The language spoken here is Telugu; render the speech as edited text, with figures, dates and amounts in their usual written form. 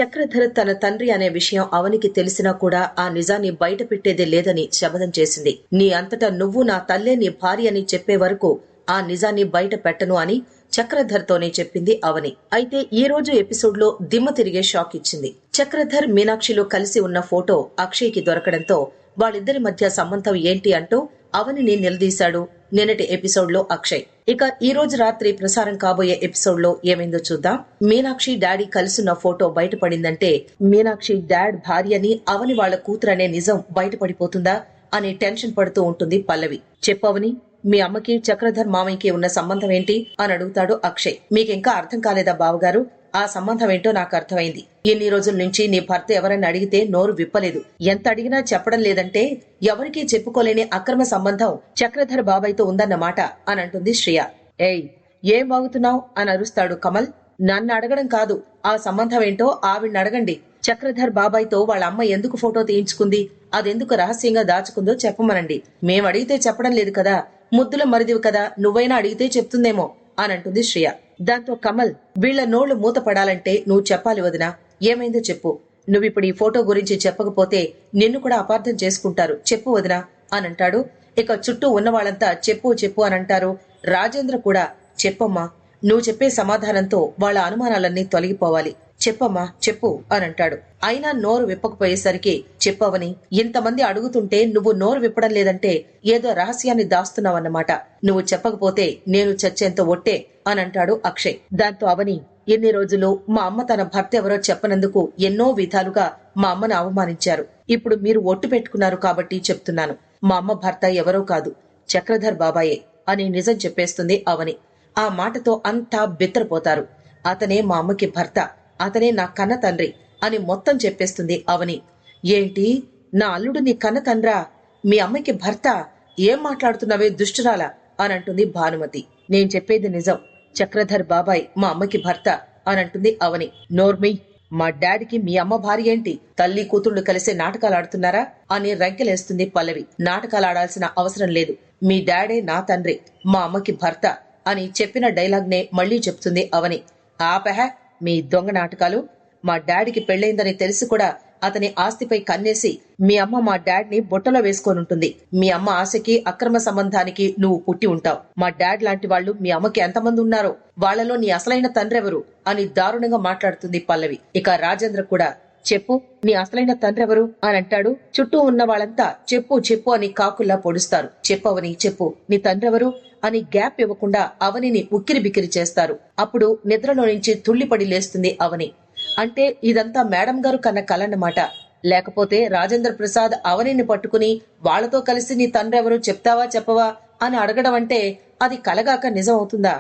చక్రధర్ తన తండ్రి అనే విషయం అవనికి తెలిసినా కూడా ఆ నిజాన్ని బయట పెట్టేదే లేదని శపథం చేసింది. నీ అంతటా నువ్వు నా తల్లే నీ భార్య అని చెప్పే వరకు ఆ నిజాన్ని బయట పెట్టను అని చక్రధర్ తోనే చెప్పింది అవని. అయితే ఈ రోజు ఎపిసోడ్ లో దిమ్మ తిరిగే షాక్ ఇచ్చింది. చక్రధర్ మీనాక్షిలో కలిసి ఉన్న ఫోటో అక్షయ్ కి దొరకడంతో వాళ్ళిద్దరి మధ్య సంబంధం ఏంటి అంటూ అవనిని నిలదీశాడు నిన్నటి ఎపిసోడ్ లో అక్షయ్. ఇక ఈ రోజు రాత్రి ప్రసారం కాబోయే ఎపిసోడ్ లో ఏమైందో చూద్దాం. మీనాక్షి డాడీ కలిసున్న ఫోటో బయటపడిందంటే మీనాక్షి డాడ్ భార్యని అవని వాళ్ల కూతురనే నిజం బయటపడిపోతుందా అని టెన్షన్ పడుతూ ఉంటుంది పల్లవి. చెప్పవని, మీ అమ్మకి చక్రధర్ మామయ్యకి ఉన్న సంబంధం ఏంటి అని అడుగుతాడు అక్షయ్. మీకింకా అర్థం కాలేదా బావగారు? ఆ సంబంధం ఏంటో నాకు అర్థమైంది. ఇన్ని రోజుల నుంచి నీ భర్త ఎవరని అడిగితే నోరు విప్పలేదు. ఎంత అడిగినా చెప్పడం లేదంటే ఎవరికీ చెప్పుకోలేని అక్రమ సంబంధం చక్రధర్ బాబాయ్తో ఉందన్నమాట అని అంటుంది శ్రియ. ఏయ్, ఏం వాగుతున్నావు అని అరుస్తాడు కమల్. నన్ను అడగడం కాదు, ఆ సంబంధం ఏంటో ఆవిడ్ని అడగండి. చక్రధర్ బాబాయ్తో వాళ్ళ అమ్మ ఎందుకు ఫోటో తీయించుకుంది, అదెందుకు రహస్యంగా దాచుకుందో చెప్పమనండి. మేమడిగితే చెప్పడం లేదు కదా, ముద్దుల మరిదివి కదా, నువ్వైనా అడిగితే చెప్తుందేమో అని అంటుంది శ్రియ. దాంతో కమల్, వీళ్ల నోళ్లు మూత పడాలంటే నువ్వు చెప్పాలి వదినా. ఏమైందో చెప్పు. నువ్విప్పుడు ఈ ఫోటో గురించి చెప్పకపోతే నిన్ను కూడా అపార్థం చేసుకుంటారు. చెప్పు వదినా అని అంటాడు. ఇక చుట్టూ ఉన్న వాళ్ళంతా చెప్పు చెప్పు అని అంటారు. రాజేంద్ర కూడా చెప్పమ్మా, నువ్వు చెప్పే సమాధానంతో వాళ్ళ అనుమానాలన్నీ తొలగిపోవాలి. చెప్పమ్మా చెప్పు అని అంటాడు. అయినా నోరు విప్పకపోయేసరికి చెప్పవని, ఇంతమంది అడుగుతుంటే నువ్వు నోరు విప్పడం లేదంటే ఏదో రహస్యాన్ని దాస్తున్నావన్నమాట. నువ్వు చెప్పకపోతే నేను చచ్చేంత ఒట్టే అని అంటాడు అక్షయ్. దాంతో అవని, ఎన్ని రోజులు మా అమ్మ తన భర్త ఎవరో చెప్పనందుకు ఎన్నో విధాలుగా మా అమ్మను అవమానించారు. ఇప్పుడు మీరు ఒట్టు పెట్టుకున్నారు కాబట్టి చెప్తున్నాను. మా అమ్మ భర్త ఎవరో కాదు, చక్రధర్ బాబాయే అని నిజం చెప్పేస్తుంది అవని. ఆ మాటతో అంతా బిత్తరపోతారు. అతనే మా అమ్మకి భర్త, అతనే నా కన్న తండ్రి అని మొత్తం చెప్పేస్తుంది అవని. ఏంటి, నా అల్లుడు నీ కన్న తండ్రా? మీ అమ్మకి భర్త? ఏం మాట్లాడుతున్నావే దుష్టురాలా అని అంటుంది భానుమతి. నేను చెప్పేది నిజం, చక్రధర్ బాబాయ్ మా అమ్మకి భర్త అని అంటుంది అవని. నోర్మి, మా డాడీకి మీ అమ్మ భార్య ఏంటి? తల్లి కూతుళ్లు కలిసే నాటకాలు ఆడుతున్నారా అని రంకెలేస్తుంది పల్లవి. నాటకాలు ఆడాల్సిన అవసరం లేదు, మీ డాడే నా తండ్రి, మా అమ్మకి భర్త అని చెప్పిన డైలాగ్ నే మళ్లీ చెప్తుంది అవని. ఆపెహ మీ దొంగ నాటకాలు. మా డాడీకి పెళ్లైందని తెలిసి కూడా అతని ఆస్తిపై కన్నేసి మీ అమ్మ మా డాడ్ ని బొట్టలో వేసుకోనుంటుంది. మీ అమ్మ ఆశకి అక్రమ సంబంధానికి నువ్వు పుట్టి ఉంటావు. మా డాడ్ లాంటి వాళ్ళు మీ అమ్మకి ఎంతమంది ఉన్నారో, వాళ్లలో నీ అసలైన తండ్రెవరు అని దారుణంగా మాట్లాడుతుంది పల్లవి. ఇక రాజేంద్ర కూడా చెప్పు, నీ అసలైన తండ్రెవరు అని అంటాడు. చుట్టూ ఉన్న వాళ్ళంతా చెప్పు చెప్పు అని కాకుల్లా పొడుస్తారు. చెప్పవని, చెప్పు నీ తండ్రెవరు అని గ్యాప్ ఇవ్వకుండా అవనిని ఉక్కిరి బిక్కిరి చేస్తారు. అప్పుడు నిద్రలో నుంచి తుళ్లిపడి లేస్తుంది అవని. అంటే ఇదంతా మేడం గారు కన్న కలన్నమాట. లేకపోతే రాజేంద్ర ప్రసాద్ అవనిని పట్టుకుని వాళ్లతో కలిసి నీ తండ్రెవరు చెప్తావా చెప్పవా అని అడగడం అంటే అది కలగాక నిజం అవుతుందా?